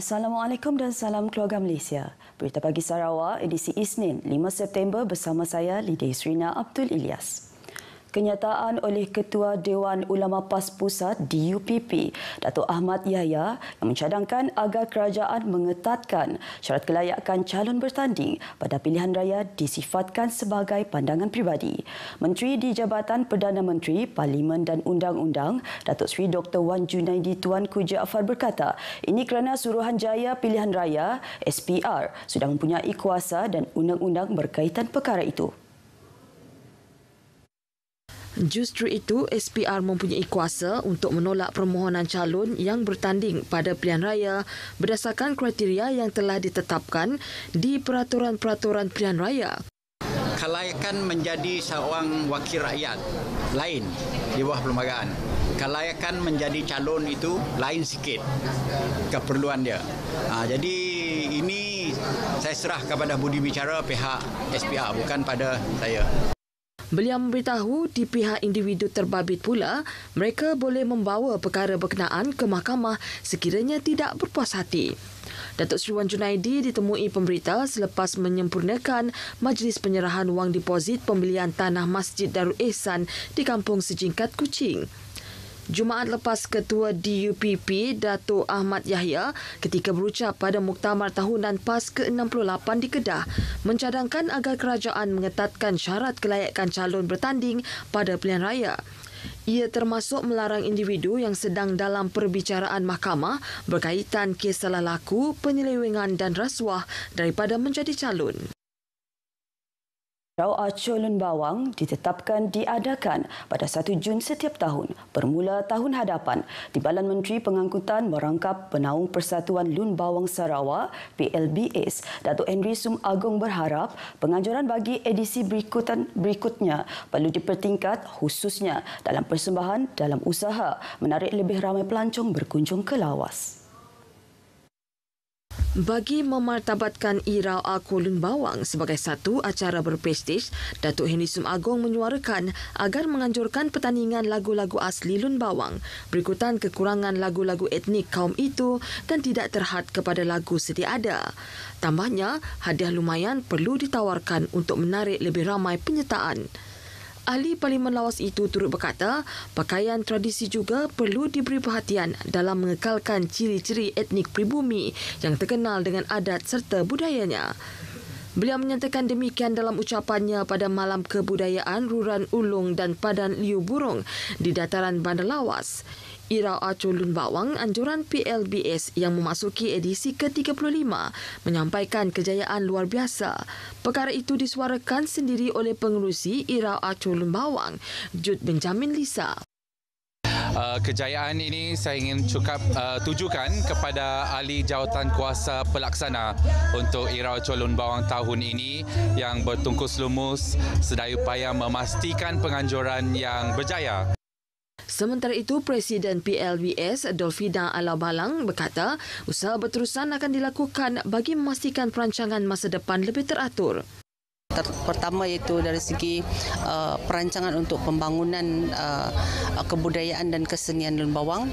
Assalamualaikum dan salam keluarga Malaysia. Berita Pagi Sarawak, edisi Isnin 5 September bersama saya Lydia Isrina Abdul Ilyas. Kenyataan oleh Ketua Dewan Ulama PAS Pusat DUPP, Datuk Ahmad Yahya, yang mencadangkan agar kerajaan mengetatkan syarat kelayakan calon bertanding pada pilihan raya disifatkan sebagai pandangan pribadi. Menteri di Jabatan Perdana Menteri, Parlimen dan Undang-Undang, Datuk Seri Dr. Wan Junaidi Tuanku Jaafar berkata, ini kerana Suruhanjaya Pilihan Raya SPR sudah mempunyai kuasa dan undang-undang berkaitan perkara itu. Justru itu, SPR mempunyai kuasa untuk menolak permohonan calon yang bertanding pada pilihan raya berdasarkan kriteria yang telah ditetapkan di peraturan-peraturan pilihan raya. Kelayakan menjadi seorang wakil rakyat lain di bawah perlembagaan. Kelayakan menjadi calon itu lain sikit keperluan dia. Jadi ini saya serah kepada budi bicara pihak SPR, bukan pada saya. Beliau memberitahu di pihak individu terbabit pula, mereka boleh membawa perkara berkenaan ke mahkamah sekiranya tidak berpuas hati. Datuk Seri Wan Junaidi ditemui pemberita selepas menyempurnakan majlis penyerahan wang deposit pembelian tanah Masjid Darul Ihsan di Kampung Sejingkat, Kuching. Jumaat lepas, Ketua DUPP Datuk Ahmad Yahya ketika berucap pada Muktamar Tahunan PAS ke-68 di Kedah mencadangkan agar kerajaan mengetatkan syarat kelayakan calon bertanding pada pilihan raya. Ia termasuk melarang individu yang sedang dalam perbicaraan mahkamah berkaitan kes salah laku, penyelewengan dan rasuah daripada menjadi calon. Irau Aco Lun Bawang ditetapkan diadakan pada 1 Jun setiap tahun bermula tahun hadapan. Timbalan Menteri Pengangkutan Merangkap Penaung Persatuan Lun Bawang Sarawak PLBS, Datuk Henry Sum Agong berharap penganjuran bagi edisi berikutnya perlu dipertingkat khususnya dalam persembahan dalam usaha menarik lebih ramai pelancong berkunjung ke lawas. Bagi memartabatkan Irau Aco Lun Bawang sebagai satu acara berprestij, Datuk Henry Sum Agong menyuarakan agar menganjurkan pertandingan lagu-lagu asli Lun Bawang berikutan kekurangan lagu-lagu etnik kaum itu dan tidak terhad kepada lagu sedia ada. Tambahnya, hadiah lumayan perlu ditawarkan untuk menarik lebih ramai penyertaan. Ahli Parlimen Lawas itu turut berkata, pakaian tradisi juga perlu diberi perhatian dalam mengekalkan ciri-ciri etnik pribumi yang terkenal dengan adat serta budayanya. Beliau menyatakan demikian dalam ucapannya pada Malam Kebudayaan Ruran Ulung dan Padan Liu Burung di dataran Bandar Lawas. Irau Aco Lun Bawang anjuran PLBS yang memasuki edisi ke-35 menyampaikan kejayaan luar biasa. Perkara itu disuarakan sendiri oleh pengerusi Irau Aco Lun Bawang, Jud Benjamin Lisa. Kejayaan ini saya ingin tujukan kepada ahli jawatan kuasa pelaksana untuk Irau Aco Lun Bawang tahun ini yang bertungkus lumus sedaya upaya memastikan penganjuran yang berjaya. Sementara itu, Presiden PLBS Dolfina Alabalang berkata usaha berterusan akan dilakukan bagi memastikan perancangan masa depan lebih teratur. Pertama iaitu dari segi perancangan untuk pembangunan kebudayaan dan kesenian Lun Bawang.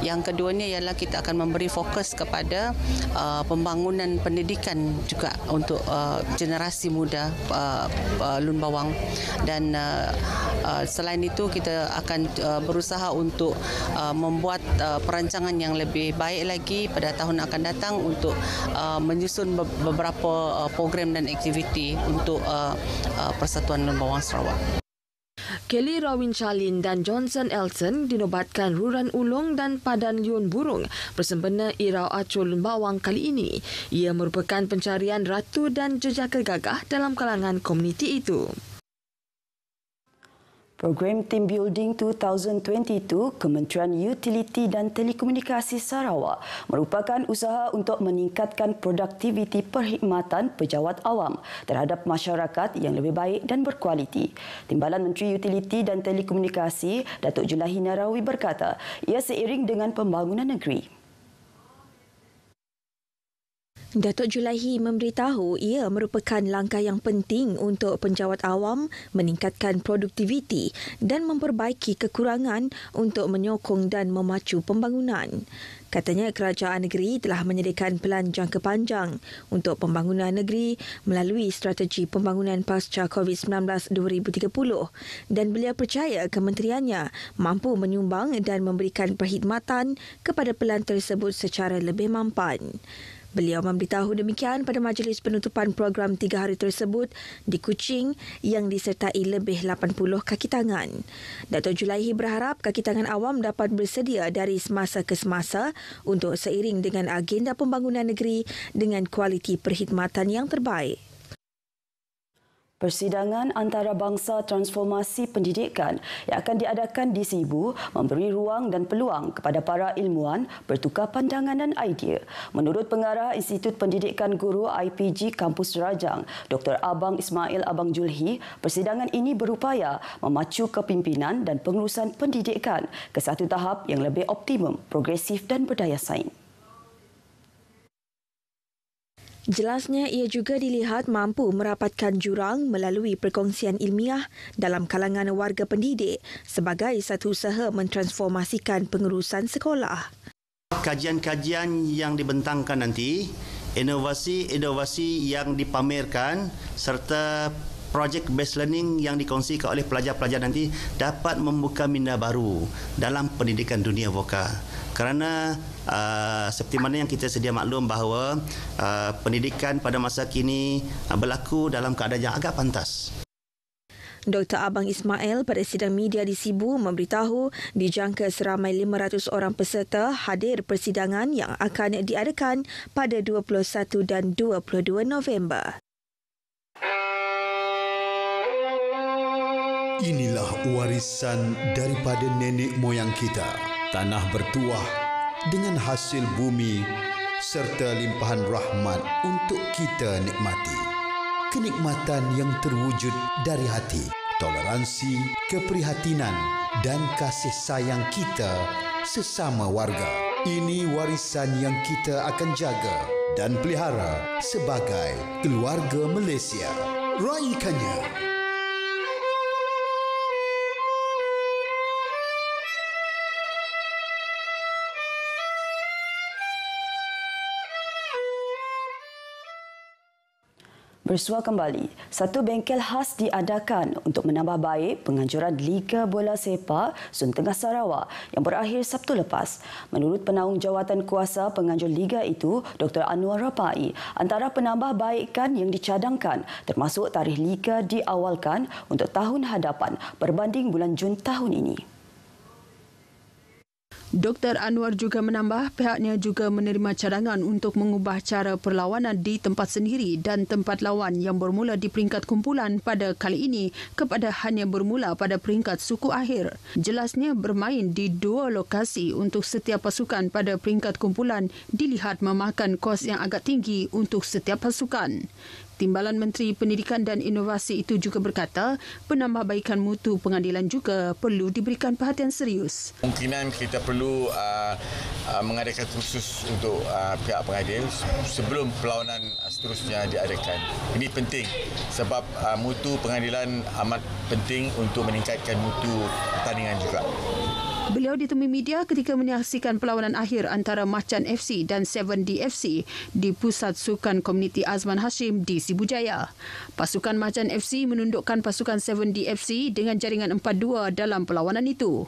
Yang keduanya ialah kita akan memberi fokus kepada pembangunan pendidikan juga untuk generasi muda Lun Bawang. Dan selain itu kita akan berusaha untuk membuat perancangan yang lebih baik lagi pada tahun akan datang untuk menyusun beberapa program dan aktiviti untuk Persatuan Lun Bawang Sarawak. Kelly Rawin Charlin dan Johnson Elson dinobatkan Ruran Ulung dan Padan Liun Burung bersempena Irau Aco Lun Bawang kali ini. Ia merupakan pencarian ratu dan jejaka gagah dalam kalangan komuniti itu. Program Team Building 2022 Kementerian Utiliti dan Telekomunikasi Sarawak merupakan usaha untuk meningkatkan produktiviti perkhidmatan pejabat awam terhadap masyarakat yang lebih baik dan berkualiti. Timbalan Menteri Utiliti dan Telekomunikasi, Datuk Julahi Narawi berkata, ia seiring dengan pembangunan negeri. Datuk Julaihi memberitahu ia merupakan langkah yang penting untuk penjawat awam meningkatkan produktiviti dan memperbaiki kekurangan untuk menyokong dan memacu pembangunan. Katanya kerajaan negeri telah menyediakan pelan jangka panjang untuk pembangunan negeri melalui strategi pembangunan pasca COVID-19 2030 dan beliau percaya kementeriannya mampu menyumbang dan memberikan perkhidmatan kepada pelan tersebut secara lebih mampan. Beliau memberitahu demikian pada majlis penutupan program 3 hari tersebut di Kuching yang disertai lebih 80 kaki tangan. Datuk Julaihi berharap kaki tangan awam dapat bersedia dari semasa ke semasa untuk seiring dengan agenda pembangunan negeri dengan kualiti perkhidmatan yang terbaik. Persidangan antarabangsa transformasi pendidikan yang akan diadakan di Sibu memberi ruang dan peluang kepada para ilmuwan bertukar pandangan dan idea. Menurut Pengarah Institut Pendidikan Guru IPG Kampus Rajang, Dr. Abang Ismail Abang Julhi, persidangan ini berupaya memacu kepimpinan dan pengurusan pendidikan ke satu tahap yang lebih optimum, progresif dan berdaya saing. Jelasnya ia juga dilihat mampu merapatkan jurang melalui perkongsian ilmiah dalam kalangan warga pendidik sebagai satu usaha mentransformasikan pengurusan sekolah. Kajian-kajian yang dibentangkan nanti, inovasi-inovasi yang dipamerkan serta projek based learning yang dikongsikan oleh pelajar-pelajar nanti dapat membuka minda baru dalam pendidikan dunia vokal. Kerana seperti mana yang kita sedia maklum bahawa pendidikan pada masa kini berlaku dalam keadaan yang agak pantas. Dr. Abang Ismail pada sidang media di Sibu memberitahu dijangka seramai 500 orang peserta hadir persidangan yang akan diadakan pada 21 dan 22 November. Inilah warisan daripada nenek moyang kita. Tanah bertuah dengan hasil bumi serta limpahan rahmat untuk kita nikmati. Kenikmatan yang terwujud dari hati, toleransi, keprihatinan dan kasih sayang kita sesama warga. Ini warisan yang kita akan jaga dan pelihara sebagai keluarga Malaysia. Raikannya. Bersua kembali, satu bengkel khas diadakan untuk menambah baik penganjuran Liga Bola Sepak Sun Tengah Sarawak yang berakhir Sabtu lepas. Menurut Penaung Jawatan Kuasa Penganjur Liga itu, Dr. Anwar Rapai, antara penambahbaikan yang dicadangkan termasuk tarikh Liga diawalkan untuk tahun hadapan berbanding bulan Jun tahun ini. Dr. Anwar juga menambah pihaknya juga menerima cadangan untuk mengubah cara perlawanan di tempat sendiri dan tempat lawan yang bermula di peringkat kumpulan pada kali ini kepada hanya bermula pada peringkat suku akhir. Jelasnya bermain di dua lokasi untuk setiap pasukan pada peringkat kumpulan dilihat memakan kos yang agak tinggi untuk setiap pasukan. Timbalan Menteri Pendidikan dan Inovasi itu juga berkata penambahbaikan mutu pengadilan juga perlu diberikan perhatian serius. Kemungkinan kita perlu mengadakan kursus untuk pihak pengadil sebelum perlawanan seterusnya diadakan. Ini penting sebab mutu pengadilan amat penting untuk meningkatkan mutu pertandingan juga. Beliau ditemui media ketika menyaksikan perlawanan akhir antara Macan FC dan 7D FC di Pusat Sukan Komuniti Azman Hashim di Sibu Jaya. Pasukan Macan FC menundukkan pasukan 7D FC dengan jaringan 4-2 dalam perlawanan itu.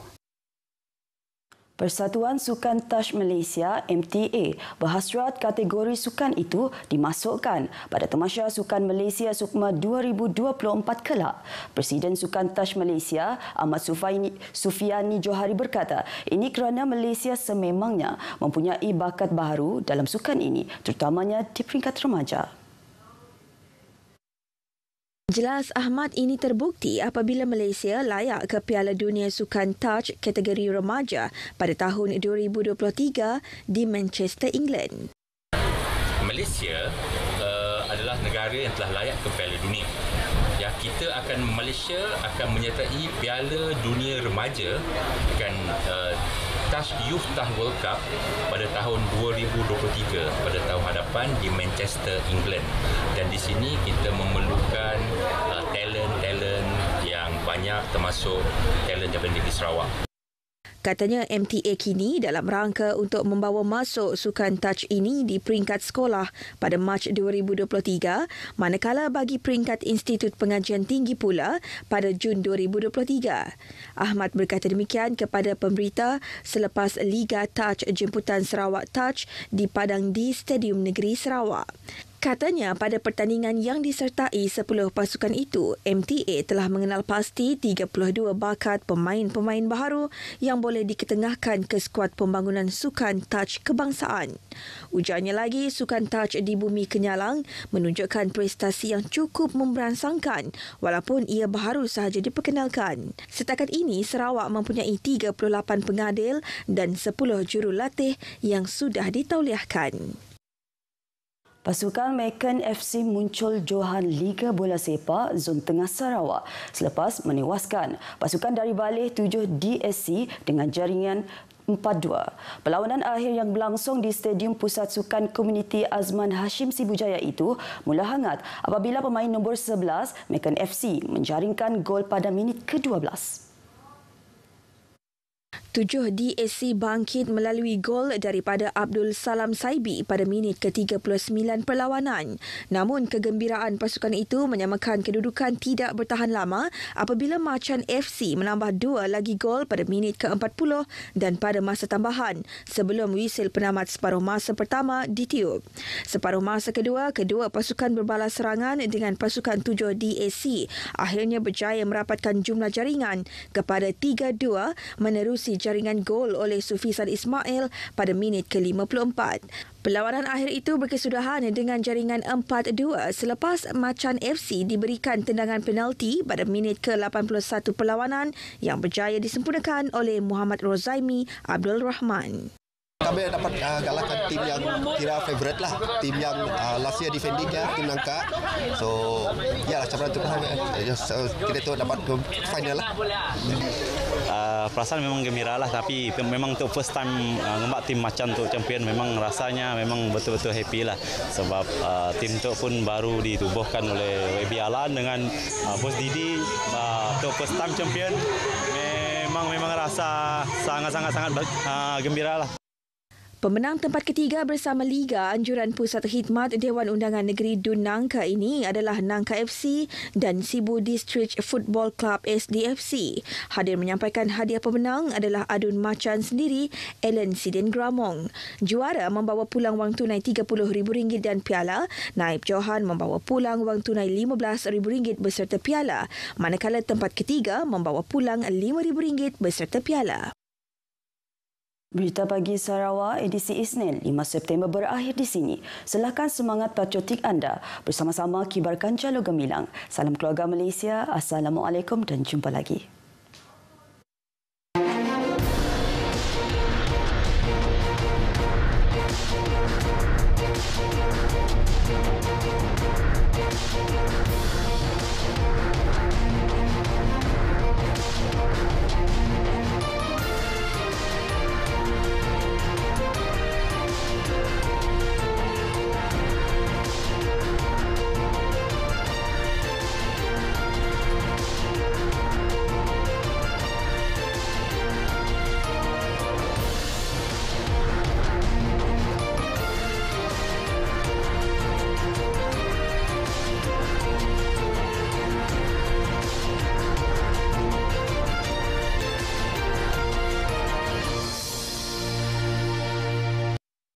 Persatuan Sukan Touch Malaysia MTA berhasrat kategori sukan itu dimasukkan pada Tamasya Sukan Malaysia Sukma 2024 kelak. Presiden Sukan Touch Malaysia Ahmad Sufiani Johari berkata, ini kerana Malaysia sememangnya mempunyai bakat baharu dalam sukan ini, terutamanya di peringkat remaja. Jelas Ahmad ini terbukti apabila Malaysia layak ke Piala Dunia Sukan Touch kategori remaja pada tahun 2023 di Manchester, England. Malaysia adalah negara yang telah layak ke Piala Dunia. Ya, Malaysia akan menyertai Piala Dunia Remaja akan Touch Youth Touch World Cup pada tahun 2023 pada tahun hadapan di Manchester, England. Dan di sini kita memerlukan talent-talent yang banyak, termasuk talent daripada negeri Sarawak. Katanya MTA kini dalam rangka untuk membawa masuk sukan touch ini di peringkat sekolah pada Mac 2023, manakala bagi peringkat Institut Pengajian Tinggi pula pada Jun 2023. Ahmad berkata demikian kepada pemberita selepas Liga Touch Jemputan Sarawak Touch di Padang di Stadium Negeri Sarawak. Katanya pada pertandingan yang disertai 10 pasukan itu, MTA telah mengenal pasti 32 bakat pemain-pemain baharu yang boleh diketengahkan ke skuad pembangunan sukan touch kebangsaan. Ujarnya lagi, sukan touch di Bumi Kenyalang menunjukkan prestasi yang cukup memberansangkan walaupun ia baru sahaja diperkenalkan. Setakat ini, Sarawak mempunyai 38 pengadil dan 10 jurulatih yang sudah ditauliahkan. Pasukan Mekong FC muncul johan Liga Bola Sepak Zon Tengah Sarawak selepas menewaskan pasukan dari Baleh 7 DSC dengan jaringan 4-2. Perlawanan akhir yang berlangsung di Stadium Pusat Sukan Komuniti Azman Hashim Sibujaya itu mula hangat apabila pemain nombor 11 Mekong FC menjaringkan gol pada minit ke-12. 7 DSC bangkit melalui gol daripada Abdul Salam Saibi pada minit ke-39 perlawanan. Namun kegembiraan pasukan itu menyamakan kedudukan tidak bertahan lama apabila Macan FC menambah 2 lagi gol pada minit ke-40 dan pada masa tambahan sebelum wisil penamat separuh masa pertama ditiup. Separuh masa kedua, kedua pasukan berbalas serangan dengan pasukan 7 DSC akhirnya berjaya merapatkan jumlah jaringan kepada 3-2 menerusi jaringan gol oleh Sufisan Ismail pada minit ke-54. Perlawanan akhir itu berkesudahan dengan jaringan 4-2 selepas Macan FC diberikan tendangan penalti pada minit ke-81 perlawanan yang berjaya disempurnakan oleh Muhammad Rozaimi Abdul Rahman. Kami dapat galakkan tim yang kira favourite lah, tim yang last year defending ya, tim Nangka. So, ya lah cabaran tu kita tu dapat ke final lah. Perasaan memang gembira lah, tapi memang untuk first time ngembak tim Macan untuk champion memang rasanya memang betul-betul happy lah sebab tim tu pun baru ditubuhkan oleh WB Alan dengan Bos Didi untuk first time champion memang rasa sangat gembira lah. Pemenang tempat ketiga bersama Liga Anjuran Pusat Khidmat Dewan Undangan Negeri Dun Nangka ini adalah Nangka FC dan Sibu District Football Club SDFC. Hadir menyampaikan hadiah pemenang adalah Adun Macan sendiri, Ellen Sidin Gramong. Juara membawa pulang wang tunai RM30,000 dan piala. Naib Johan membawa pulang wang tunai RM15,000 beserta piala. Manakala tempat ketiga membawa pulang RM5,000 beserta piala. Berita Pagi Sarawak edisi Isnin 5 September berakhir di sini. Silakan semangat patriotik anda bersama-sama kibarkan jalur gemilang. Salam keluarga Malaysia. Assalamualaikum dan jumpa lagi.